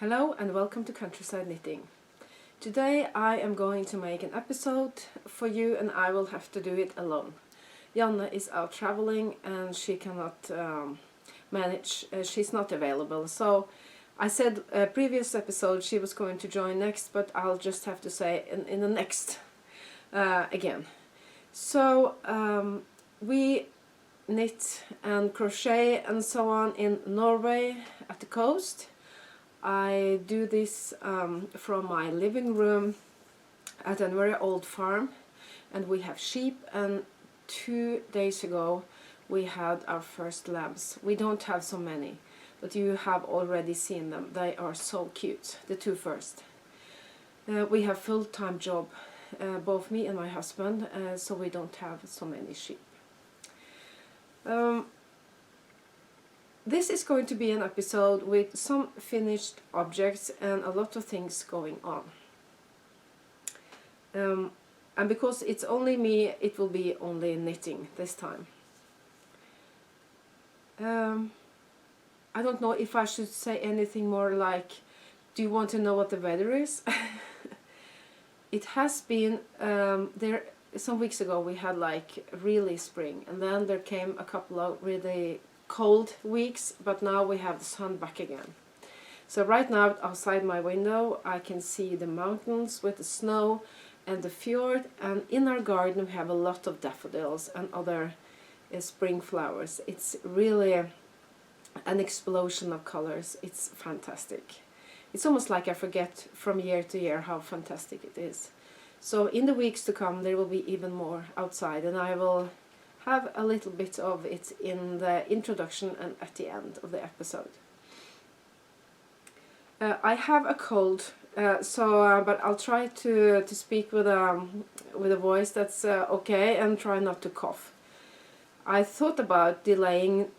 Hello and welcome to Countryside Knitting. Today I am going to make an episode for you and I will have to do it alone. Janne is out traveling and she cannot manage, she's not available. So I said previous episode she was going to join next, but I'll just have to say in the next again. So we knit and crochet and so on in Norway at the coast. I do this from my living room at a very old farm, and we have sheep, and 2 days ago we had our first lambs. We don't have so many, but you have already seen them. They are so cute, the 2 first. We have full-time job, both me and my husband, so we don't have so many sheep. This is going to be an episode with some finished objects and a lot of things going on. And because it's only me, it will be only knitting this time. I don't know if I should say anything more like, do you want to know what the weather is? It has been, there some weeks ago we had like really spring, and then there came a couple of really cold weeks, but now we have the sun back again. So right now outside my window I can see the mountains with the snow and the fjord, and in our garden we have a lot of daffodils and other spring flowers. It's really an explosion of colors. It's fantastic. It's almost like I forget from year to year how fantastic it is. So in the weeks to come there will be even more outside, and I will have a little bit of it in the introduction and at the end of the episode. I have a cold, but I'll try to speak with a voice that's okay and try not to cough. I thought about delaying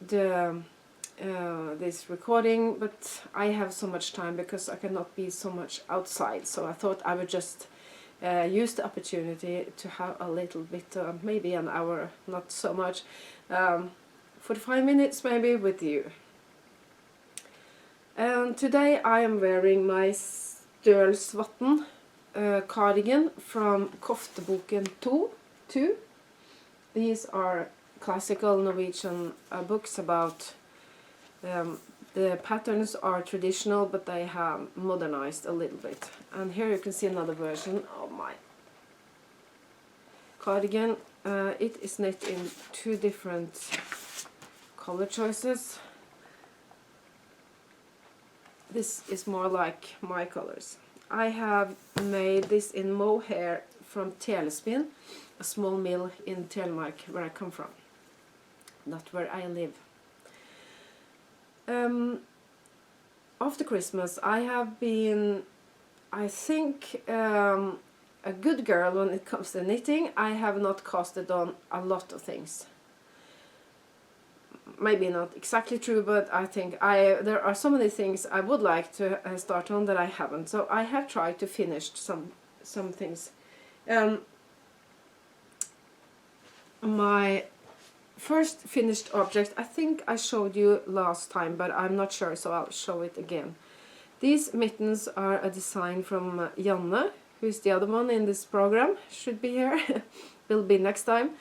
this recording, but I have so much time because I cannot be so much outside, so I thought I would just use the opportunity to have a little bit, maybe an hour, not so much, 45 minutes maybe with you. And today I am wearing my Stølsvatn cardigan from Kofteboken 2. These are classical Norwegian books about the patterns are traditional, but they have modernized a little bit. And here you can see another version of my cardigan. It is knit in 2 different color choices. This is more like my colors. I have made this in mohair from Telespin, a small mill in Telemark where I come from, not where I live. After Christmas I have been, I think, a good girl when it comes to knitting. I have not casted on a lot of things. Maybe not exactly true, but I think there are so many things I would like to start on that I haven't. So I have tried to finish some things. My first finished object, I think I showed you last time, but I'm not sure, so I'll show it again. These mittens are a design from Janne, who's the other one in this program, should be here, will be next time.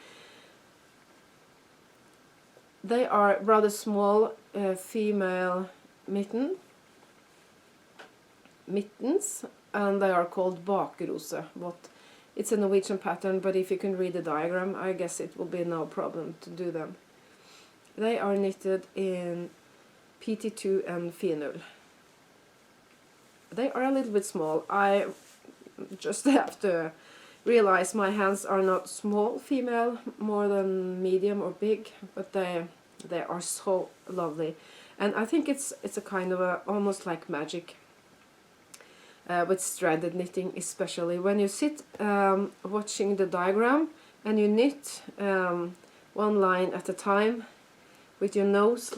They are rather small female mittens, and they are called bakrose. It's a Norwegian pattern, but if you can read the diagram, I guess it will be no problem to do them. They are knitted in PT2 and Finull. They are a little bit small. I just have to realize my hands are not small female, more than medium or big, but they are so lovely. And I think it's a kind of almost like magic with threaded knitting, especially when you sit watching the diagram and you knit one line at a time with your nose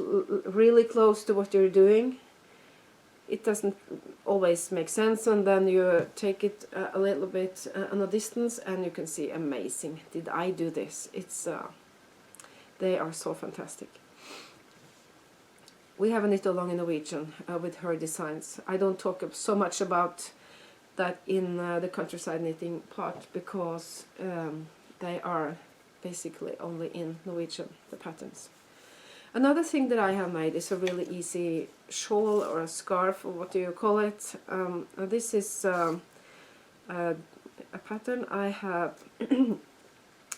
really close to what you're doing. It doesn't always make sense, and then you take it a little bit on a distance and you can see, amazing, did I do this? It's they are so fantastic. We have a knit along in Norwegian with her designs. I don't talk so much about that in the countryside knitting part, because they are basically only in Norwegian, the patterns. Another thing that I have made is a really easy shawl or a scarf, or what do you call it. This is a pattern I have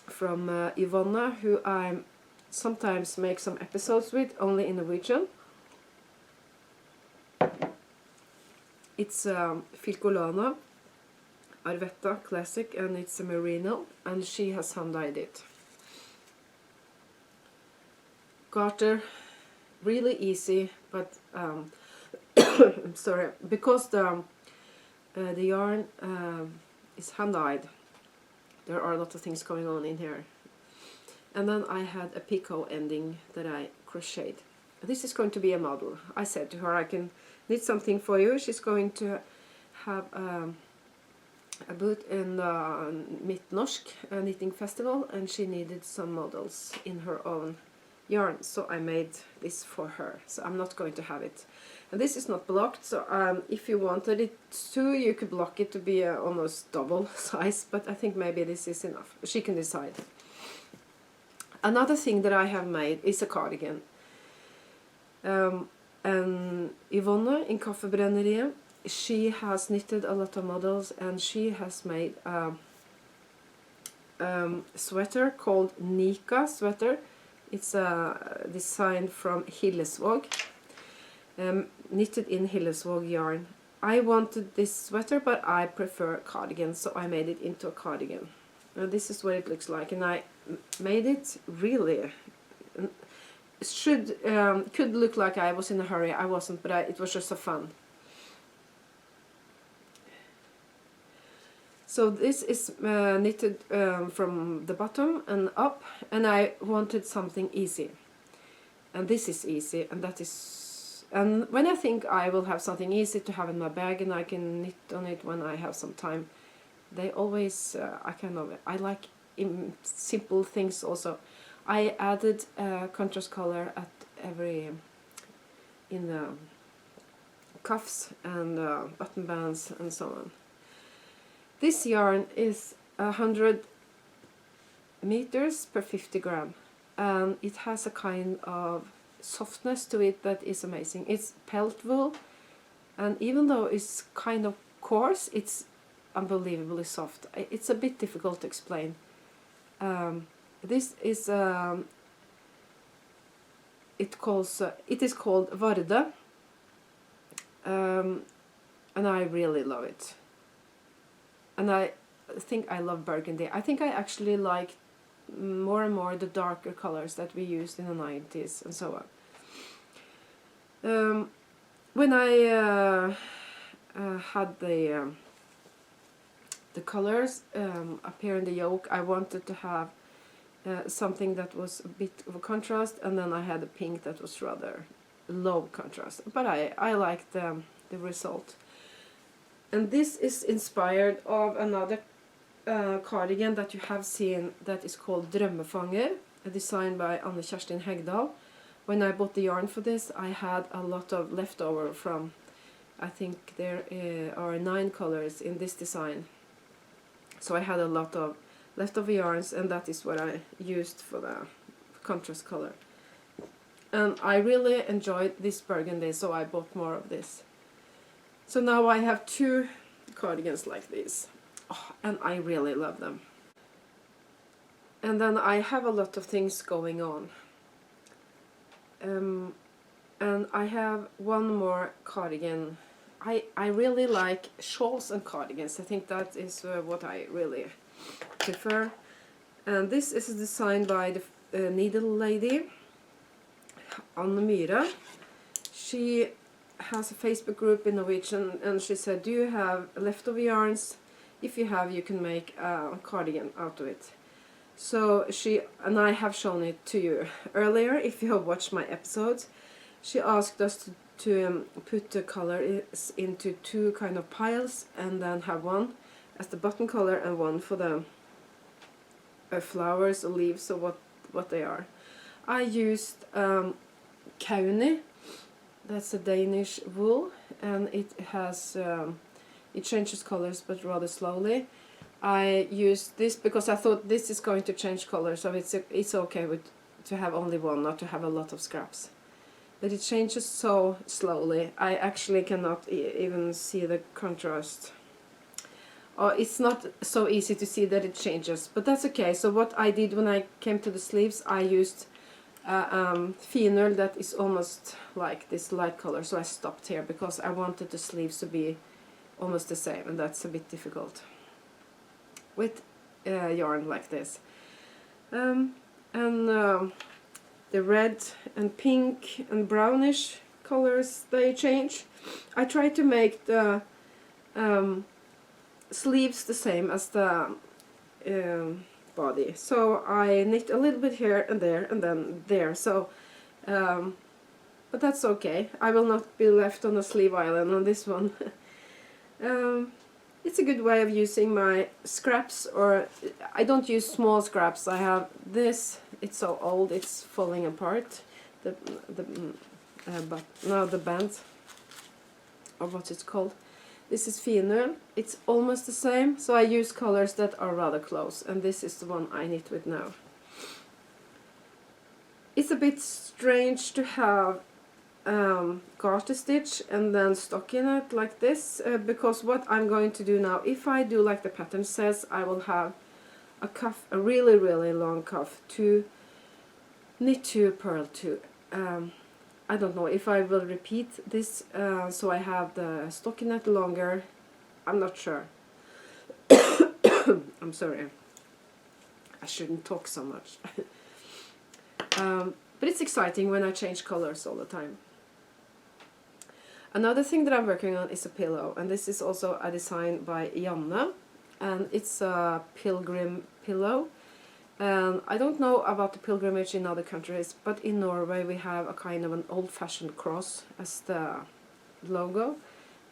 from Yvonne, who I sometimes make some episodes with, only in Norwegian. It's Filcolana Arvetta Classic, and it's a merino, and she has hand-dyed it. Garter, really easy, but I'm sorry, because the yarn is hand-dyed, there are a lot of things going on in here. And then I had a picot ending that I crocheted. This is going to be a model. I said to her, I can knit something for you. She's going to have a booth in the Midt-Norsk knitting festival, and she needed some models in her own yarn, so I made this for her. So I'm not going to have it, and this is not blocked, so if you wanted it to, you could block it to be almost double size, but I think maybe this is enough. She can decide. Another thing that I have made is a cardigan. And Yvonne in Kaffebrenneriet, she has knitted a lot of models, and she has made a sweater called Nika sweater. It's a design from Hillesvåg, knitted in Hillesvåg yarn. I wanted this sweater, but I prefer cardigan, so I made it into a cardigan. Now this is what it looks like, and I made it really. Could look like I was in a hurry. I wasn't, but it was just so fun. So this is knitted from the bottom and up, and I wanted something easy. And this is easy, and that is... And when I think I will have something easy to have in my bag and I can knit on it when I have some time, they always... I like simple things also. I added contrast color at in the cuffs and button bands and so on. This yarn is 100 meters per 50 gram, and it has a kind of softness to it that is amazing. It's pelt wool, and even though it's kind of coarse, it's unbelievably soft. It's a bit difficult to explain. This is it is called Varde, and I really love it. And I think I love burgundy. I think I actually like more and more the darker colors that we used in the 90s and so on. When I had the colors up here in the yoke, I wanted to have something that was a bit of a contrast, and then I had a pink that was rather low contrast, but I liked the result. And this is inspired of another cardigan that you have seen that is called Drømmefanger, designed by Anne Kjerstin Hegdal. When I bought the yarn for this, I had a lot of leftover from, I think there are 9 colors in this design. So I had a lot of leftover yarns, and that is what I used for the contrast color. And I really enjoyed this burgundy, so I bought more of this. So now I have 2 cardigans like this, and I really love them. And then I have a lot of things going on. And I have one more cardigan I really like shawls and cardigans. I think that is what I really prefer. And this is designed by the needle lady, Anne Myhre. She has a Facebook group in Norwegian, and she said, do you have leftover yarns? If you have, you can make a cardigan out of it. So she, and I have shown it to you earlier, if you have watched my episodes. She asked us to put the colors into 2 kind of piles, and then have one as the button color and one for the flowers or leaves or what they are. I used Kauni, that's a Danish wool, and it has it changes colors but rather slowly. I used this because I thought this is going to change color, so it's okay to have only one, not to have a lot of scraps. But it changes so slowly, I actually cannot even see the contrast. It's not so easy to see that it changes, but that's okay. So what I did when I came to the sleeves, I used finer that is almost like this light color, so I stopped here because I wanted the sleeves to be almost the same, and that's a bit difficult with yarn like this. The red and pink and brownish colors, they change. I try to make the sleeves the same as the body, so I knit a little bit here and there and then there, so but that's okay. I will not be left on a sleeve island on this one. It's a good way of using my scraps, or I don't use small scraps. I have this, it's so old it's falling apart, but now the band, or what it's called. This is finer, it's almost the same, so I use colors that are rather close, and this is the one I knit with now. It's a bit strange to have garter stitch and then stockinette like this, because what I'm going to do now, if I do like the pattern says, I will have a cuff, a really long cuff to knit to, purl to. I don't know if I will repeat this, so I have the stockinette longer. I'm not sure. I'm sorry, I shouldn't talk so much. But it's exciting when I change colors all the time. Another thing that I'm working on is a pillow, and this is also a design by Janne, and it's a pilgrim pillow. And I don't know about the pilgrimage in other countries, but in Norway we have a kind of an old-fashioned cross as the logo,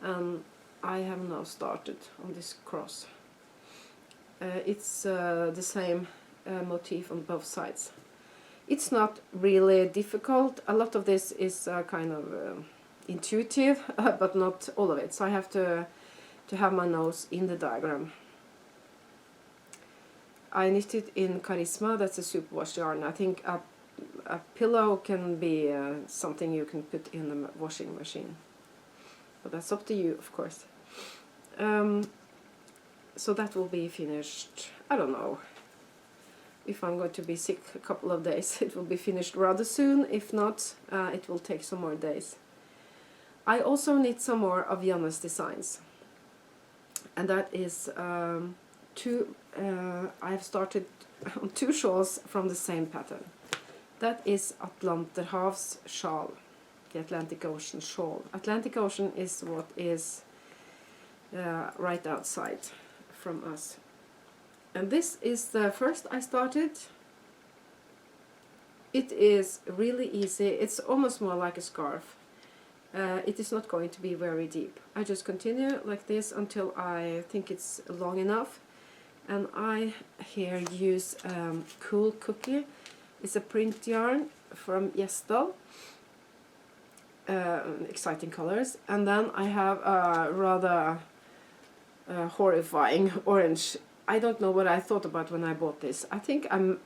and I have now started on this cross. It's the same motif on both sides. It's not really difficult. A lot of this is kind of intuitive, but not all of it, so I have to have my nose in the diagram. I knitted in Charisma, that's a superwash yarn. I think a pillow can be something you can put in the washing machine, but that's up to you, of course. So that will be finished, I don't know, if I'm going to be sick a couple of days, it will be finished rather soon. If not, it will take some more days. I also knit some more of Janne's designs, and that is I've started on 2 shawls from the same pattern. That is Atlanterhavsjal, the Atlantic Ocean shawl. Atlantic Ocean is what is right outside from us. And this is the first I started. It is really easy. It's almost more like a scarf. It is not going to be very deep. I just continue like this until I think it's long enough. And I here use Cool Cookie. It's a print yarn from Gjesdal. Exciting colors. And then I have a rather horrifying orange. I don't know what I thought about when I bought this. I think I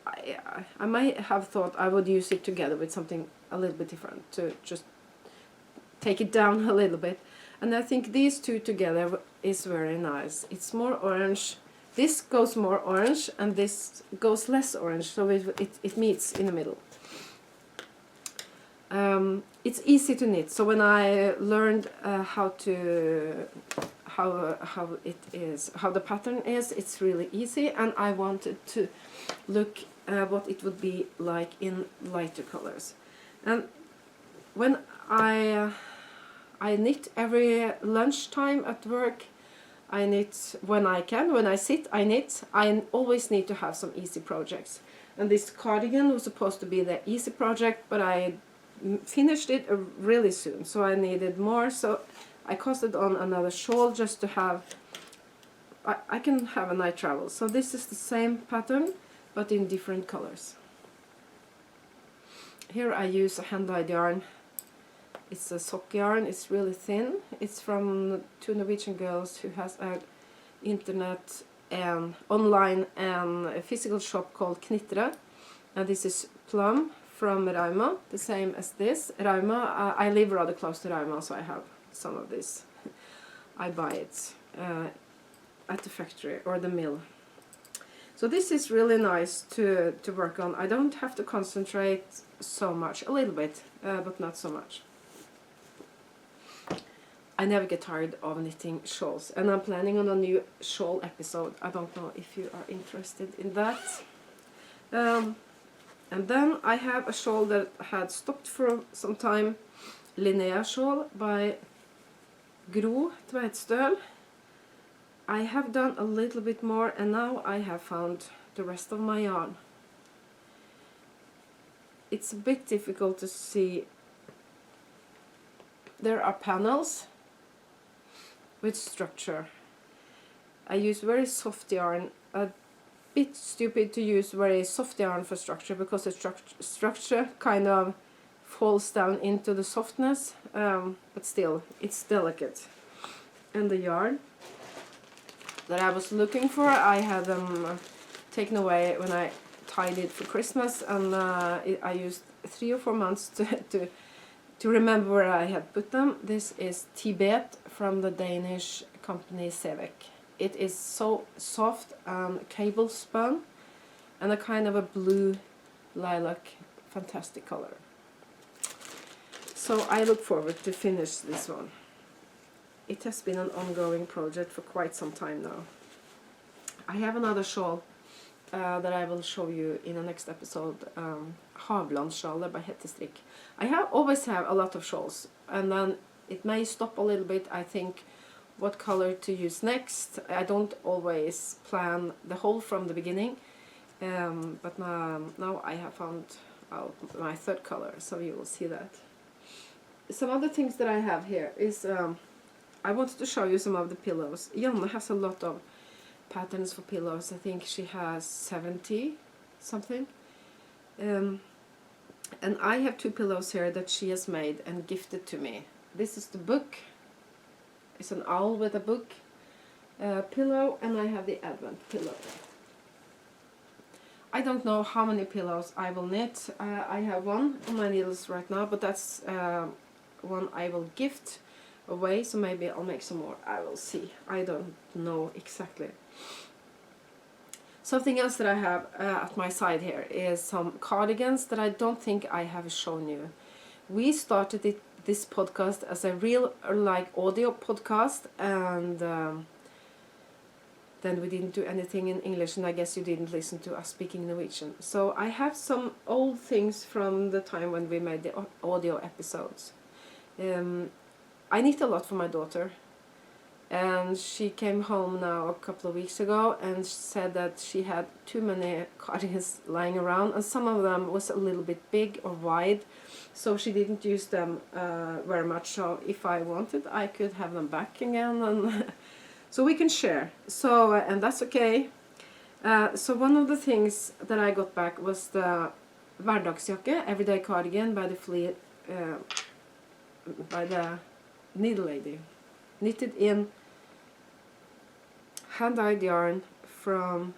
might have thought I would use it together with something a little bit different to just take it down a little bit. And I think these two together is very nice. It's more orange. This goes more orange and this goes less orange, so it meets in the middle. It's easy to knit. So when I learned how the pattern is, it's really easy, and I wanted to look what it would be like in lighter colors. And when I knit every lunchtime at work, I knit when I can. When I sit, I knit. I always need to have some easy projects. And this cardigan was supposed to be the easy project, but I finished it really soon, so I needed more. So I casted on another shawl just to have, I can have a night travel. So this is the same pattern, but in different colors. Here I use a hand-dyed yarn. It's a sock yarn. It's really thin. It's from two Norwegian girls who has a internet and online and a physical shop called Knitre. And this is Plum from Rauma, the same as this. Rauma, I live rather close to Rauma, so I have some of this. I buy it at the factory or the mill. So this is really nice to work on. I don't have to concentrate so much, a little bit, but not so much. I never get tired of knitting shawls, and I'm planning on a new shawl episode. I don't know if you are interested in that. And then I have a shawl that had stopped for some time, Linnea shawl by Gro Tveitstøl. I have done a little bit more, and now I have found the rest of my yarn. It's a bit difficult to see. There are panels with structure. I use very soft yarn. A bit stupid to use very soft yarn for structure, because the structure kind of falls down into the softness, but still it's delicate. And the yarn that I was looking for, I had them taken away when I tied it for Christmas, and I used 3 or 4 months to remember where I had put them. This is Tibet from the Danish company Sevek. It is so soft and cable spun, and a kind of a blue lilac, fantastic color. So I look forward to finish this one. It has been an ongoing project for quite some time now. I have another shawl that I will show you in the next episode, Hansgarden by Hettestrikk. I always have a lot of shawls, and then it may stop a little bit. I think what color to use next. I don't always plan the whole from the beginning, but now I have found out my third color, so you will see that. Some other things that I have here is, I wanted to show you some of the pillows. Janne has a lot of patterns for pillows. I think she has 70 something. And I have 2 pillows here that she has made and gifted to me. This is the book. It's an owl with a book pillow, and I have the Advent pillow. I don't know how many pillows I will knit. I have one on my needles right now, but that's one I will gift away, so maybe I'll make some more. I will see. I don't know exactly. Something else that I have at my side here is some cardigans that I don't think I have shown you. We started this podcast as a real audio podcast, and then we didn't do anything in English, and I guess you didn't listen to us speaking Norwegian. So I have some old things from the time when we made the audio episodes. I knit a lot for my daughter, and she came home now a couple of weeks ago and said that she had too many cardigans lying around, and some of them was a little bit big or wide, so she didn't use them very much. So if I wanted, I could have them back again, and so we can share. So and that's okay. So one of the things that I got back was the Retrojakke, everyday cardigan by the needle lady, knitted in hand-dyed yarn from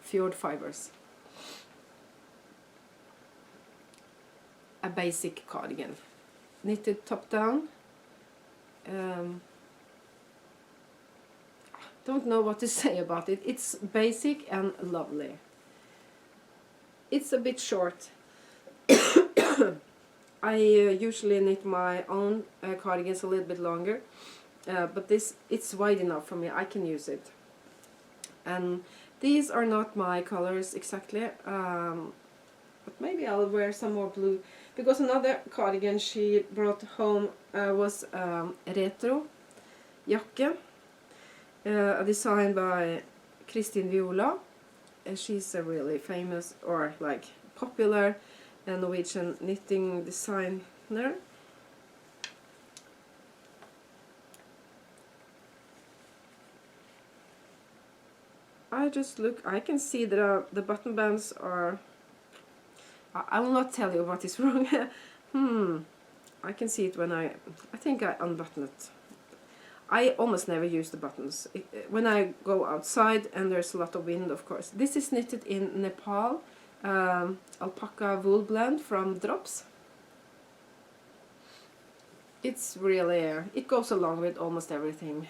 Fjord Fibers. A basic cardigan, knitted top down. Don't know what to say about it. It's basic and lovely. It's a bit short. I usually knit my own cardigans a little bit longer, but this, it's wide enough for me, I can use it. And these are not my colors exactly, but maybe I'll wear some more blue, because another cardigan she brought home was Retrojakke, a design by Kristin Wiola. She's a really famous, or like popular, Norwegian knitting designer. I just look, I can see that the button bands are, I will not tell you what is wrong. I can see it when I think I unbutton it. I almost never use the buttons. When I go outside and there's a lot of wind, of course. This is knitted in Nepal, alpaca wool blend from Drops. It's really, it goes along with almost everything.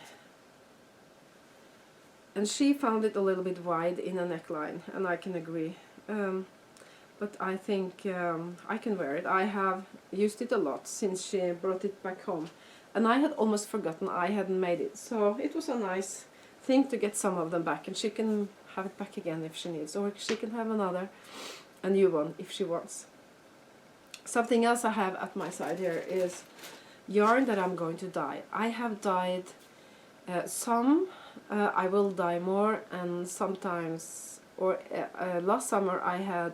And she found it a little bit wide in a neckline, and I can agree. But I think I can wear it. I have used it a lot since she brought it back home. And I had almost forgotten I hadn't made it. So it was a nice thing to get some of them back. And she can have it back again if she needs. Or she can have a new one if she wants. Something else I have at my side here is yarn that I'm going to dye. I have dyed some. I will dye more, and sometimes, or last summer I had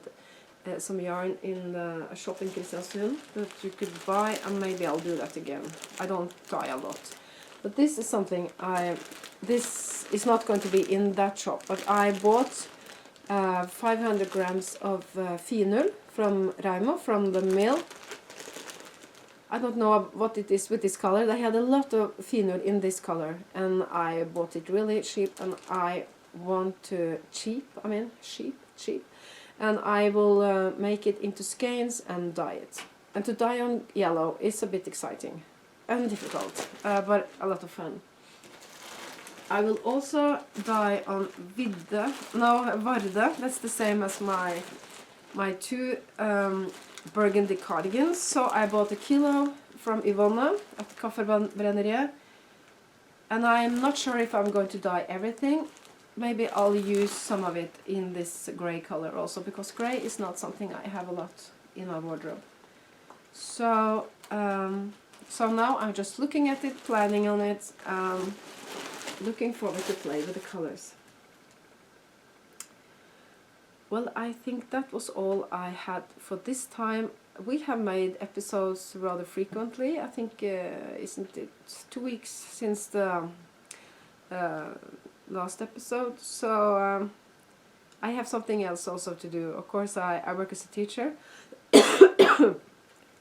some yarn in a shop in Kristiansund that you could buy, and maybe I'll do that again. I don't dye a lot, but this is something this is not going to be in that shop, but I bought 500 grams of finull from Raimo, from the mill. I don't know what it is with this color. They had a lot of finull in this color, and I bought it really cheap, and I want to cheap, and I will make it into skeins and dye it. And to dye on yellow is a bit exciting and difficult, but a lot of fun. I will also dye on Varde. That's the same as my two burgundy cardigans. So I bought a kilo from Yvonne at Kaffebrenneriet, and I'm not sure if I'm going to dye everything. Maybe I'll use some of it in this grey color also, because grey is not something I have a lot in my wardrobe. So now I'm just looking at it, planning on it, looking forward to play with the colors. Well, I think that was all I had for this time. We have made episodes rather frequently. I think, isn't it 2 weeks since the last episode? So I have something else also to do. Of course, I work as a teacher.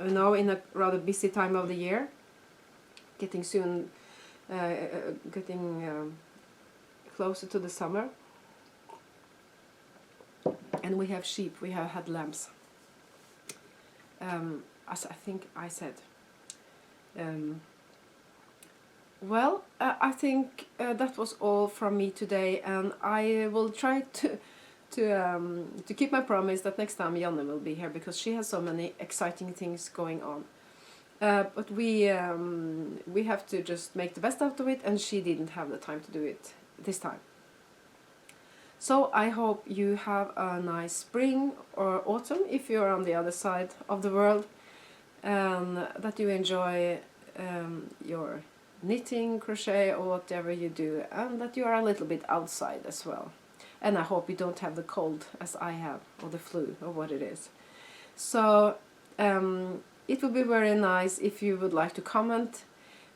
Now in a rather busy time of the year, getting closer to the summer. And we have sheep, we have had lambs, as I think I said. Well, I think that was all from me today, and I will try to keep my promise that next time Janne will be here, because she has so many exciting things going on. But we have to just make the best out of it, and she didn't have the time to do it this time. So I hope you have a nice spring or autumn if you're on the other side of the world, and that you enjoy your knitting, crochet, or whatever you do, and that you are a little bit outside as well. And I hope you don't have the cold as I have, or the flu, or what it is. So it would be very nice if you would like to comment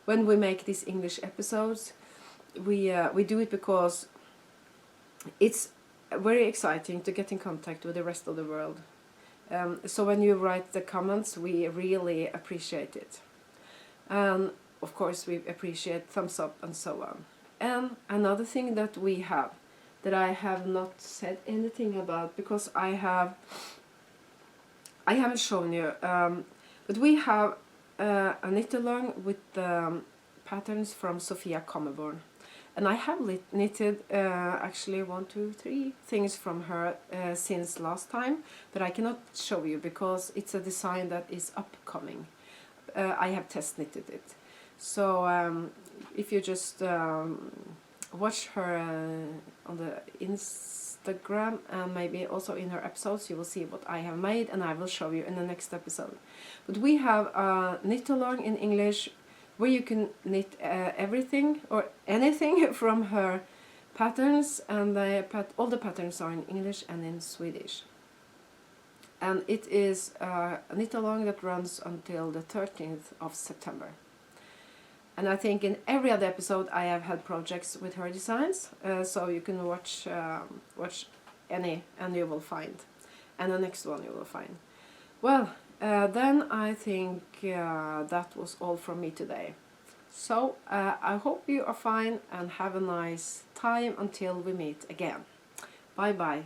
when we make these English episodes. We do it because it's very exciting to get in contact with the rest of the world. So when you write the comments, we really appreciate it. And of course we appreciate thumbs up and so on. And another thing that we have, that I have not said anything about, because I haven't shown you, but we have a knit along with the patterns from Sofia Kommerborn. And I have knitted actually 1, 2, 3 things from her since last time, but I cannot show you because it's a design that is upcoming. I have test knitted it. So if you just watch her on the Instagram and maybe also in her episodes, you will see what I have made, and I will show you in the next episode. But we have a knit along in English where you can knit everything or anything from her patterns, and all the patterns are in English and in Swedish. And it is a knit along that runs until the 13th of September. And I think in every other episode I have had projects with her designs, so you can watch any and you will find, and the next one you will find. Well, then I think that was all from me today. So I hope you are fine and have a nice time until we meet again. Bye bye.